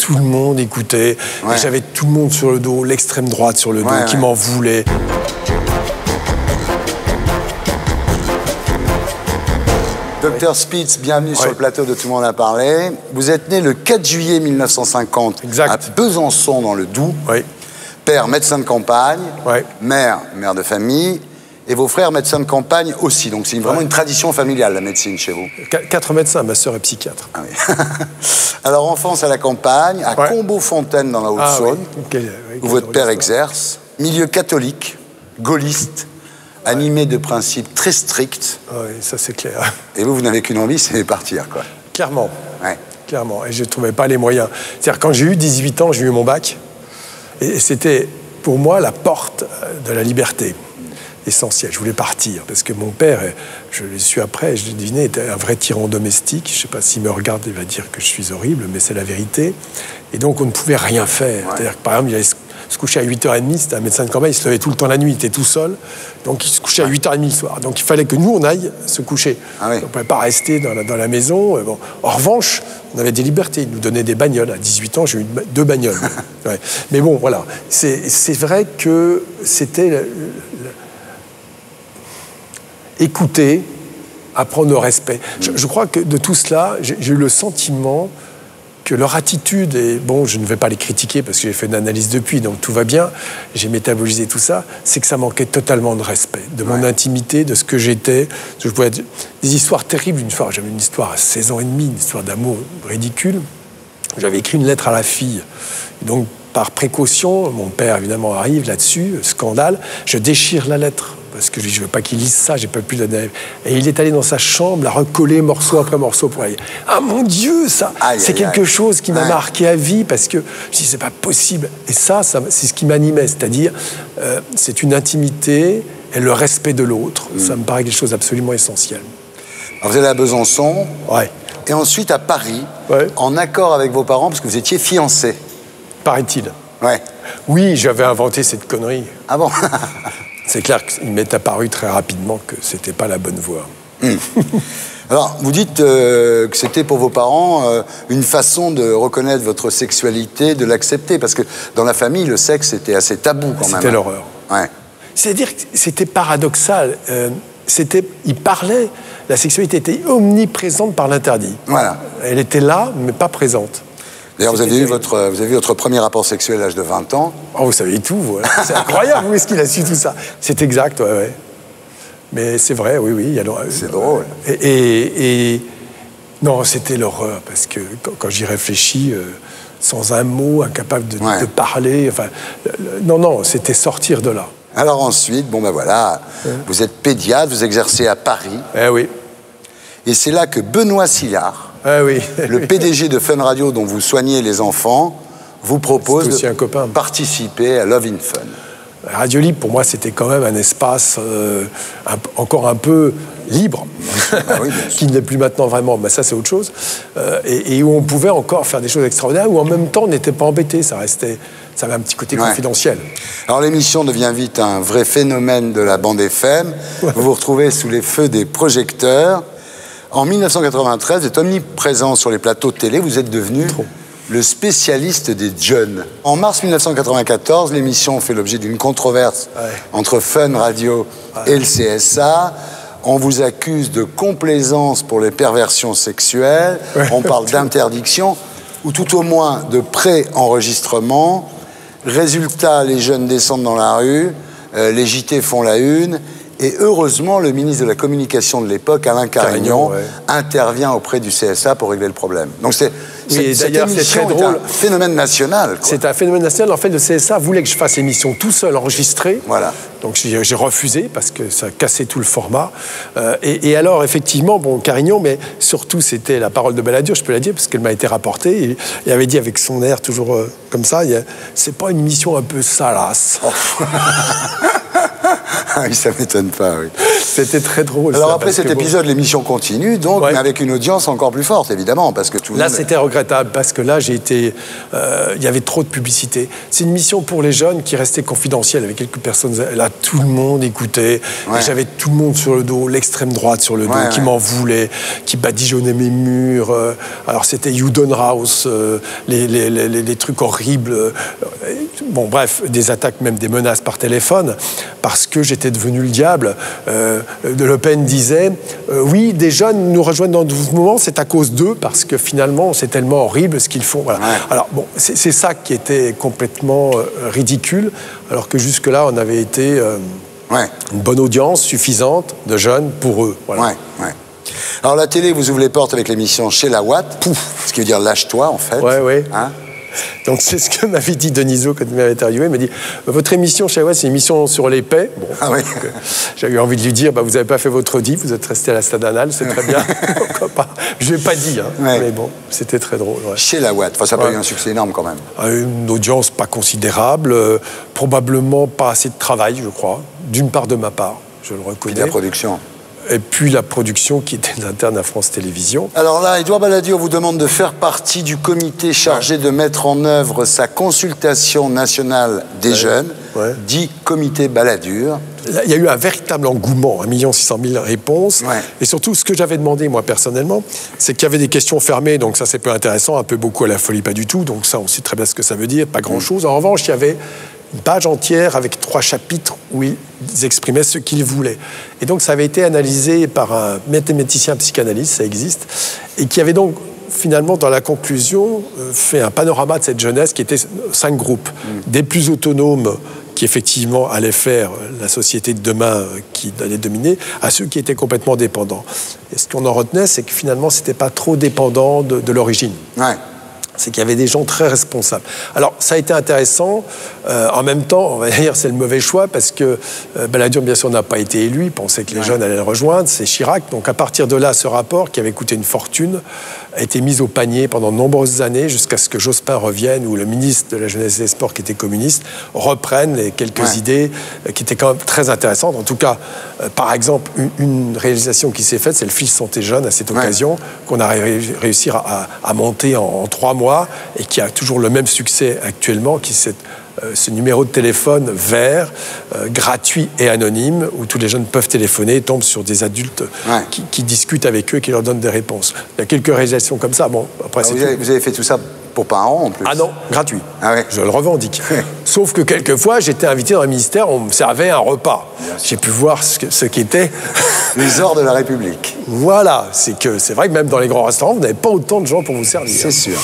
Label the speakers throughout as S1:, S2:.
S1: tout le monde écoutait. Ouais. J'avais tout le monde sur le dos, l'extrême droite sur le dos, qui m'en voulait.
S2: Docteur Spitz, bienvenue sur le plateau de Tout le monde a parlé. Vous êtes né le 4 juillet 1950 à Besançon, dans le Doubs. Oui. Père, médecin de campagne. Mère, mère de famille. Et vos frères, médecins de campagne aussi. Donc c'est vraiment une tradition familiale, la médecine, chez vous.
S1: 4 médecins, ma sœur est psychiatre.
S2: Ah oui. Alors, enfance à la campagne, à Combeau-Fontaine, dans la Haute-Saône, où votre père exerce. Milieu catholique, gaulliste, animé de principes très stricts.
S1: Oui, ça c'est clair.
S2: Et vous n'avez qu'une envie, c'est partir, quoi.
S1: Clairement. Clairement. Et je ne trouvais pas les moyens. C'est-à-dire, quand j'ai eu 18 ans, j'ai eu mon bac. Et c'était, pour moi, la porte de la liberté. Essentiel. Je voulais partir parce que mon père, je l'ai su après, je l'ai deviné, était un vrai tyran domestique. Je ne sais pas s'il me regarde, il va dire que je suis horrible, mais c'est la vérité. Et donc, on ne pouvait rien faire. C'est-à-dire que, par exemple, il allait se coucher à 8h30, c'était un médecin de campagne, il se levait tout le temps la nuit, il était tout seul. Donc, il se couchait à 8h30 le soir. Donc, il fallait que nous, on aille se coucher. On ne pouvait pas rester dans la maison. Bon. En revanche, on avait des libertés. Il nous donnait des bagnoles. À 18 ans, j'ai eu 2 bagnoles. Mais bon, voilà. C'est vrai que c'était... écouter, apprendre le respect. Je crois que de tout cela, j'ai eu le sentiment que leur attitude, et bon, je ne vais pas les critiquer parce que j'ai fait une analyse depuis, donc tout va bien, j'ai métabolisé tout ça, c'est que ça manquait totalement de respect, de mon intimité, de ce que j'étais. Je pouvais être des histoires terribles. Une fois, j'avais une histoire à 16 ans et demi, une histoire d'amour ridicule. J'avais écrit une lettre à la fille. Donc, par précaution, mon père, évidemment, arrive là-dessus, scandale, je déchire la lettre. Parce que je ne veux pas qu'il lise ça, j'ai pas pu donner. Et il est allé dans sa chambre, la recoller morceau après morceau pour aller. Ah mon Dieu, ça, c'est quelque chose qui m'a marqué à vie parce que je dis c'est pas possible. Et ça c'est ce qui m'animait, c'est-à-dire c'est une intimité et le respect de l'autre. Ça me paraît quelque chose d'absolument essentiel.
S2: Alors vous allez à Besançon. Et ensuite à Paris, en accord avec vos parents parce que vous étiez fiancés.
S1: Paraît-il. Oui, j'avais inventé cette connerie.
S2: Ah bon?
S1: C'est clair qu'il m'est apparu très rapidement que c'était pas la bonne voie.
S2: Alors, vous dites que c'était pour vos parents une façon de reconnaître votre sexualité, de l'accepter, parce que dans la famille, le sexe était assez tabou quand même.
S1: C'était l'horreur. C'est-à-dire que c'était paradoxal. Ils parlaient, la sexualité était omniprésente par l'interdit. Elle était là, mais pas présente.
S2: D'ailleurs, vous avez eu votre premier rapport sexuel à l'âge de 20 ans.
S1: Oh, vous savez tout, vous. C'est incroyable, où est-ce qu'il a su tout ça? C'est exact, Mais c'est vrai, oui.
S2: C'est drôle.
S1: Non, c'était l'horreur, parce que quand j'y réfléchis, sans un mot, incapable de parler, enfin... Non, c'était sortir de là.
S2: Alors ensuite, bon ben voilà, vous êtes pédiatre, vous exercez à Paris.
S1: Oui.
S2: Et c'est là que Benoît Sillard, le PDG de Fun Radio dont vous soignez les enfants, vous propose de participer à Love in Fun.
S1: Radio Libre, pour moi, c'était quand même un espace encore un peu libre, qui ne l'est plus maintenant vraiment, mais ça c'est autre chose, et où on pouvait encore faire des choses extraordinaires, où en même temps on n'était pas embêté, ça avait un petit côté confidentiel. Alors
S2: l'émission devient vite un vrai phénomène de la bande FM, vous vous retrouvez sous les feux des projecteurs. En 1993, vous êtes omniprésent sur les plateaux de télé, vous êtes devenu le spécialiste des jeunes. En mars 1994, l'émission fait l'objet d'une controverse entre Fun Radio et le CSA. On vous accuse de complaisance pour les perversions sexuelles, on parle d'interdiction, ou tout au moins de pré-enregistrement. Résultat, les jeunes descendent dans la rue, les JT font la une, et heureusement, le ministre de la Communication de l'époque, Alain Carignon, intervient auprès du CSA pour régler le problème. Donc cette émission est un phénomène national.
S1: C'est un phénomène national. En fait, le CSA voulait que je fasse l'émission tout seul, enregistrée. Donc j'ai refusé parce que ça cassait tout le format. Et alors, effectivement, bon, Carignon, mais surtout, c'était la parole de Balladur, je peux la dire, parce qu'elle m'a été rapportée. Il avait dit avec son air toujours comme ça, c'est pas une mission un peu salace.
S2: Ah oui, ça m'étonne pas, oui.
S1: C'était très drôle.
S2: Alors après cet épisode, l'émission continue, donc, mais avec une audience encore plus forte, évidemment, parce que tout le monde...
S1: Là, c'était regrettable, parce que là, il y avait trop de publicité. C'est une mission pour les jeunes qui restait confidentielle, avec quelques personnes. Là, tout le monde écoutait. J'avais tout le monde sur le dos, l'extrême droite sur le dos, qui m'en voulait, qui badigeonnait mes murs. Alors, c'était You Don't House, les trucs horribles. Bon, bref, des attaques, même des menaces par téléphone, parce que j'étais devenu le diable. Le Pen disait oui, des jeunes nous rejoignent dans ce mouvement, c'est à cause d'eux, parce que finalement, c'est tellement horrible ce qu'ils font. Voilà. Alors, bon, c'est ça qui était complètement ridicule, alors que jusque-là, on avait été une bonne audience suffisante de jeunes pour eux. Voilà.
S2: Alors, la télé, vous ouvrez les portes avec l'émission Chez la Watt, ce qui veut dire lâche-toi, en fait. Hein?
S1: Donc c'est ce que m'avait dit Denisot quand il m'avait interviewé. Il m'a dit votre émission chez Watt, c'est une émission sur les paix. Bon, j'ai eu envie de lui dire vous n'avez pas fait votre dit, vous êtes resté à la Stade Anal, c'est très bien. Pourquoi pas. Je ne l'ai pas dit, mais bon, c'était très drôle.
S2: Chez la Watt, ça n'a pas eu un succès énorme quand même.
S1: Une audience pas considérable, probablement pas assez de travail, je crois, d'une part de ma part, je le reconnais.
S2: Et de la production.
S1: Et puis la production qui était interne à France Télévisions.
S2: Alors là, Édouard Balladur, on vous demande de faire partie du comité chargé de mettre en œuvre sa consultation nationale des jeunes, dit comité Balladur.
S1: Il y a eu un véritable engouement, 1 600 000 réponses. Et surtout, ce que j'avais demandé, moi, personnellement, c'est qu'il y avait des questions fermées, donc ça, c'est peu intéressant, un peu beaucoup à la folie, pas du tout. Donc ça, on sait très bien ce que ça veut dire, pas grand-chose. En revanche, il y avait une page entière avec 3 chapitres où ils exprimaient ce qu'ils voulaient. Et donc, ça avait été analysé par un mathématicien psychanalyste, ça existe, et qui avait donc, finalement, dans la conclusion, fait un panorama de cette jeunesse qui était 5 groupes. Des plus autonomes, qui effectivement allaient faire la société de demain qui allait dominer, à ceux qui étaient complètement dépendants. Et ce qu'on en retenait, c'est que finalement, c'était pas trop dépendant de l'origine. C'est qu'il y avait des gens très responsables. Alors, ça a été intéressant. En même temps, on va dire c'est le mauvais choix parce que Balladur, bien sûr, n'a pas été élu. Il pensait que les jeunes allaient le rejoindre. C'est Chirac. Donc, à partir de là, ce rapport, qui avait coûté une fortune, a été mis au panier pendant de nombreuses années jusqu'à ce que Jospin revienne ou le ministre de la Jeunesse et des Sports, qui était communiste, reprenne les quelques idées qui étaient quand même très intéressantes. En tout cas, par exemple, une réalisation qui s'est faite, c'est le Fil Santé Jeune à cette occasion, qu'on a réussi à monter en 3 mois et qui a toujours le même succès actuellement, qui est ce numéro de téléphone vert, gratuit et anonyme, où tous les jeunes peuvent téléphoner et tombent sur des adultes qui discutent avec eux, qui leur donnent des réponses. Il y a quelques réalisations comme ça. Bon, après,
S2: vous avez fait tout ça pour pas un rond en plus?
S1: Ah non, gratuit. Je le revendique. Sauf que quelquefois, j'étais invité dans le ministère, on me servait un repas. J'ai pu voir ce qu'était...
S2: les ors de la République.
S1: Voilà, c'est vrai que même dans les grands restaurants, vous n'avez pas autant de gens pour vous servir.
S2: C'est sûr.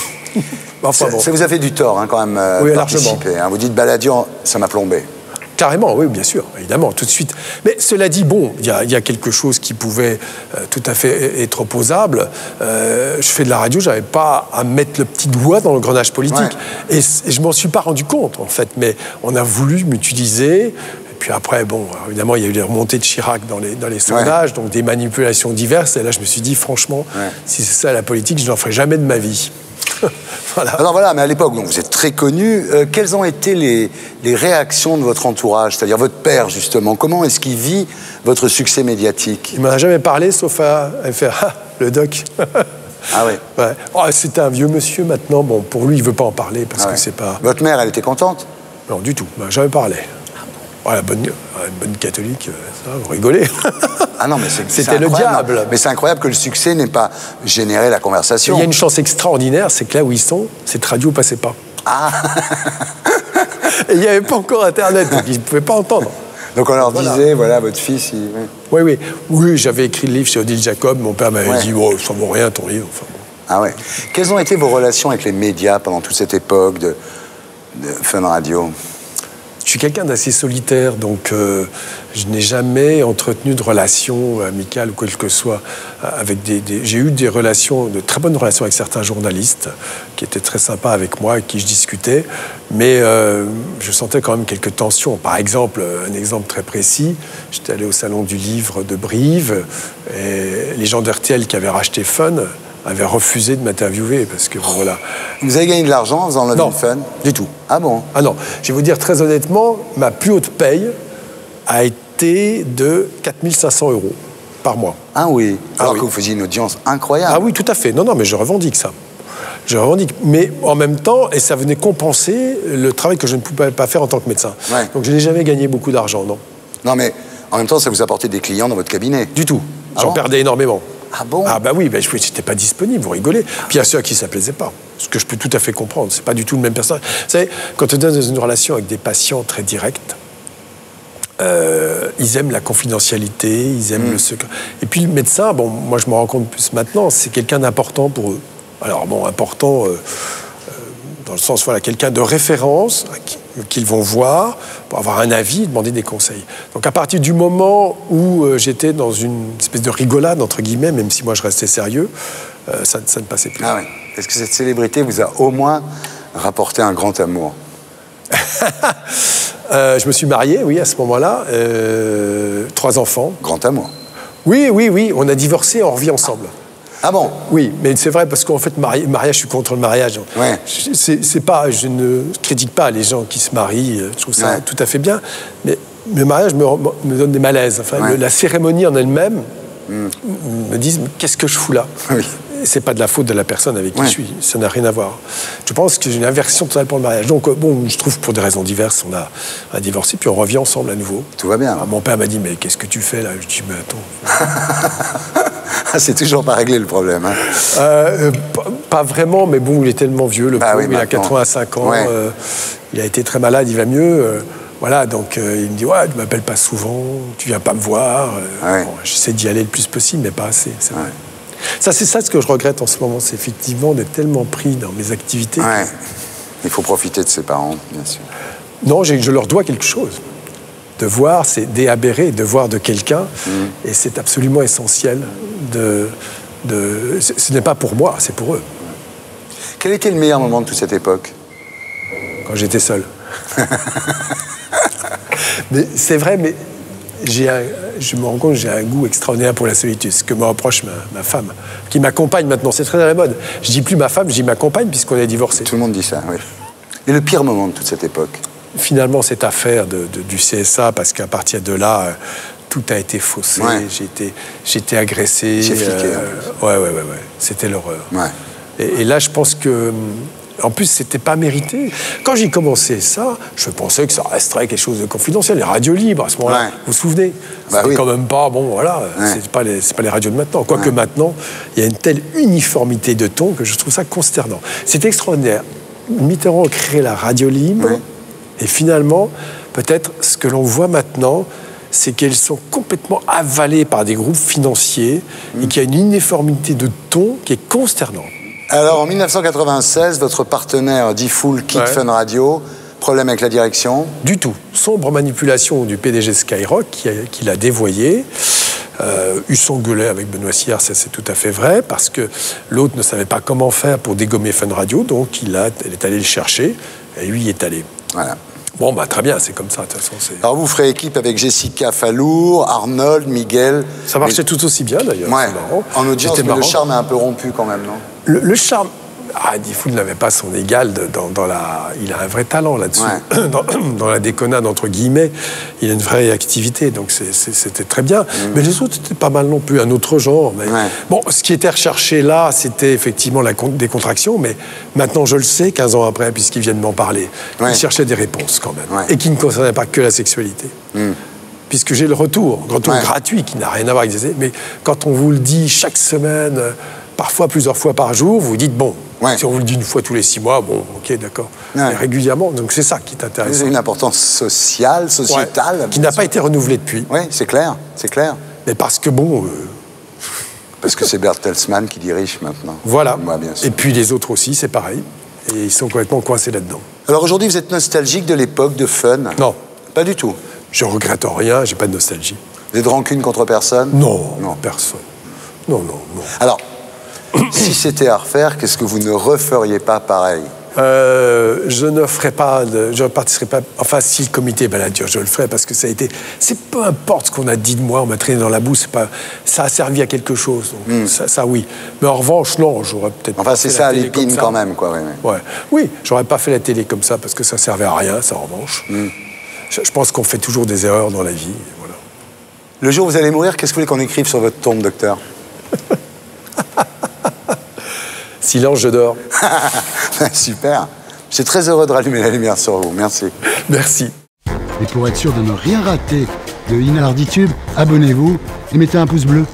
S1: Enfin,
S2: ça vous a fait du tort, quand même, participer. Vous dites Balladur, ça m'a plombé.
S1: Carrément, oui, bien sûr, évidemment, tout de suite. Mais cela dit, bon, il y a quelque chose qui pouvait tout à fait être opposable. Je fais de la radio, je n'avais pas à mettre le petit doigt dans le grenage politique. Et je ne m'en suis pas rendu compte, en fait. Mais on a voulu m'utiliser. Et puis après, bon, évidemment, il y a eu les remontées de Chirac dans les sondages, donc des manipulations diverses. Et là, je me suis dit, franchement, si c'est ça la politique, je n'en ferai jamais de ma vie.
S2: Alors voilà, mais à l'époque, vous êtes très connu. Quelles ont été les réactions de votre entourage, c'est-à-dire votre père, justement? Comment est-ce qu'il vit votre succès médiatique?
S1: Il ne m'en a jamais parlé, sauf à faire le doc.
S2: Ah oui.
S1: C'était un vieux monsieur maintenant. Bon, pour lui, il ne veut pas en parler parce que c'est pas...
S2: Votre mère, elle était contente?
S1: Non, du tout. Il m'a jamais parlé. La bonne catholique, ça, vous rigolez.
S2: Ah non, mais
S1: c'était le diable.
S2: Mais c'est incroyable que le succès n'ait pas généré la conversation.
S1: Il y a une chance extraordinaire, c'est que là où ils sont, cette radio ne passait pas. Et il n'y avait pas encore Internet, donc ils ne pouvaient pas entendre.
S2: Donc on leur disait, voilà, votre fils...
S1: Oui, j'avais écrit le livre chez Odile Jacob, mon père m'avait dit, ça ne vaut rien ton livre. Enfin, bon.
S2: Ah ouais. Quelles ont été vos relations avec les médias pendant toute cette époque de Fun Radio?
S1: Je suis quelqu'un d'assez solitaire, donc je n'ai jamais entretenu de relations amicales ou quel que soit avec J'ai eu de très bonnes relations avec certains journalistes qui étaient très sympas avec moi, avec qui je discutais, mais je sentais quand même quelques tensions. Par exemple, un exemple très précis, j'étais allé au Salon du Livre de Brive, et les gens d'RTL qui avaient racheté Fun avait refusé de m'interviewer parce que voilà.
S2: Vous avez gagné de l'argent en faisant Love in Fun?
S1: Du tout.
S2: Ah bon?
S1: Ah non. Je vais vous dire très honnêtement, ma plus haute paye a été été de 4 500 € par mois.
S2: Ah oui, alors
S1: oui.
S2: que vous faisiez une audience incroyable.
S1: Ah oui, tout à fait. Non, mais je revendique ça. Je revendique. Mais en même temps, et ça venait compenser le travail que je ne pouvais pas faire en tant que médecin.
S2: Ouais.
S1: Donc je n'ai jamais gagné beaucoup d'argent, non.
S2: Non, mais en même temps, ça vous apportait des clients dans votre cabinet.
S1: Du tout.
S2: Ah
S1: J'en
S2: bon
S1: perdais énormément.
S2: Ah bon?
S1: Ah bah oui, je n'étais pas disponible, vous rigolez. Puis il y a ceux à qui ça ne plaisait pas. Ce que je peux tout à fait comprendre. C'est pas du tout le même personnage. Vous savez, quand on est dans une relation avec des patients très directs, ils aiment la confidentialité, ils aiment le secret. Et puis le médecin, bon, moi je me rends compte plus maintenant, c'est quelqu'un d'important pour eux. Alors bon, important dans le sens, voilà, quelqu'un de référence qu'ils vont voir pour avoir un avis et demander des conseils. Donc à partir du moment où j'étais dans une espèce de rigolade, entre guillemets, même si moi je restais sérieux, ça ne passait plus.
S2: Ah oui. Est-ce que cette célébrité vous a au moins rapporté un grand amour?
S1: Je me suis marié, oui, à ce moment-là. 3 enfants.
S2: Grand amour.
S1: Oui, on a divorcé, on revit ensemble.
S2: Ah bon?
S1: Oui, mais c'est vrai parce qu'en fait, mariage, je suis contre le mariage.
S2: Ouais.
S1: Je ne critique pas les gens qui se marient, je trouve ça tout à fait bien. Mais le mariage me donne des malaises. Enfin, la cérémonie en elle-même me dit qu'est-ce que je fous là?
S2: Oui.
S1: C'est pas de la faute de la personne avec qui je suis, ça n'a rien à voir. Je pense que j'ai une aversion totale pour le mariage. Donc, bon, je trouve pour des raisons diverses, on a divorcé, puis on revient ensemble à nouveau.
S2: Tout va bien.
S1: Alors, mon père m'a dit, mais qu'est-ce que tu fais là? Je dis, mais attends.
S2: C'est toujours pas réglé le problème. Hein.
S1: Pas vraiment, mais bon, il est tellement vieux, le pauvre, il a 85 ans, il a été très malade, il va mieux. Voilà, donc il me dit, ouais, tu m'appelles pas souvent, tu viens pas me voir. Bon, j'essaie d'y aller le plus possible, mais pas assez, c'est vrai. C'est ça ce que je regrette en ce moment, c'est effectivement d'être tellement pris dans mes activités.
S2: Ouais. Il faut profiter de ses parents, bien sûr.
S1: Non, je leur dois quelque chose. De voir, c'est déaberrer, de voir de quelqu'un, et c'est absolument essentiel. Ce n'est pas pour moi, c'est pour eux.
S2: Quel était le meilleur moment de toute cette époque?
S1: Quand j'étais seul. Mais c'est vrai, mais je me rends compte que j'ai un goût extraordinaire pour la solitude, ce que me reproche ma femme, qui m'accompagne maintenant. C'est très à la mode. Je dis plus ma femme, je dis ma compagne, puisqu'on est divorcés.
S2: Tout le monde dit ça, oui. Et le pire moment de toute cette époque?
S1: Finalement, cette affaire du CSA, parce qu'à partir de là, tout a été faussé.
S2: Ouais.
S1: J'ai été agressé.
S2: J'ai fliqué.
S1: Ouais. C'était l'horreur.
S2: Ouais.
S1: Et là, je pense que... En plus, c'était pas mérité. Quand j'ai commencé ça, je pensais que ça resterait quelque chose de confidentiel. Les radios libres, à ce moment-là, vous vous souvenez? C'était quand même pas, bon, voilà, c'est pas les radios de maintenant. Quoique maintenant, il y a une telle uniformité de ton que je trouve ça consternant. C'est extraordinaire. Mitterrand crée la radio libre, et finalement, peut-être ce que l'on voit maintenant, c'est qu'elles sont complètement avalées par des groupes financiers et qu'il y a une uniformité de ton qui est consternante.
S2: Alors, en 1996, votre partenaire Diffoul quitte Fun Radio. Problème avec la direction? Du tout.
S1: Sombre manipulation du PDG Skyrock qui l'a dévoyé. Il s'engueulait avec Benoît Sillard, ça c'est tout à fait vrai, parce que l'autre ne savait pas comment faire pour dégommer Fun Radio, donc elle est allé le chercher, et lui y est allé.
S2: Voilà.
S1: Bon, bah très bien, c'est comme ça, de toute façon.
S2: Alors vous ferez équipe avec Jessica Fallour, Arnold, Miguel...
S1: Ça marchait tout aussi bien, d'ailleurs.
S2: Ouais. En audience, mais le charme est un peu rompu quand même, non?
S1: Le charme... Diffoul n'avait pas son égal il a un vrai talent là-dessus. Ouais. Dans la déconnade, entre guillemets, il a une vraie activité, donc c'était très bien. Mais les autres, c'était pas mal non plus, un autre genre. Mais... Bon, ce qui était recherché là, c'était effectivement la décontraction, mais maintenant je le sais, 15 ans après, puisqu'ils viennent m'en parler. Ils cherchaient des réponses quand même, et qui ne concernaient pas que la sexualité. Puisque j'ai le retour gratuit, qui n'a rien à voir avec mais quand on vous le dit chaque semaine... Parfois, plusieurs fois par jour, vous dites, bon, si on vous le dit une fois tous les 6 mois, bon, ok, d'accord. Mais régulièrement, donc c'est ça qui est intéressant.
S2: C'est une importance sociale, sociétale.
S1: Qui n'a pas été renouvelée depuis.
S2: Oui, c'est clair, c'est clair.
S1: Mais parce que, bon...
S2: Parce que c'est Bertelsmann qui dirige maintenant.
S1: Voilà.
S2: Moi, bien sûr.
S1: Et puis les autres aussi, c'est pareil. Et ils sont complètement coincés là-dedans.
S2: Alors aujourd'hui, vous êtes nostalgique de l'époque de Fun?
S1: Non.
S2: Pas du tout?
S1: Je regrette rien, j'ai pas de nostalgie.
S2: Vous avez de rancune contre personne?
S1: Non, personne. Non.
S2: Alors... Si c'était à refaire, qu'est-ce que vous ne referiez pas pareil?
S1: Je ne ferai pas, je ne participerai pas. Enfin, si le comité est baladure, je le ferai parce que ça a été. C'est peu importe ce qu'on a dit de moi, on m'a traîné dans la boue, ça a servi à quelque chose. Donc ça, oui. Mais en revanche, non, j'aurais peut-être.
S2: Enfin, c'est ça à l'épine quand même, quoi.
S1: Oui, j'aurais pas fait la télé comme ça parce que ça servait à rien, ça en revanche. Je pense qu'on fait toujours des erreurs dans la vie. Voilà.
S2: Le jour où vous allez mourir, qu'est-ce que vous voulez qu'on écrive sur votre tombe, docteur?
S1: Silence, je dors.
S2: Super. Je suis très heureux de rallumer la lumière sur vous. Merci.
S1: Merci.
S3: Et pour être sûr de ne rien rater de Inalarditube, abonnez-vous et mettez un pouce bleu.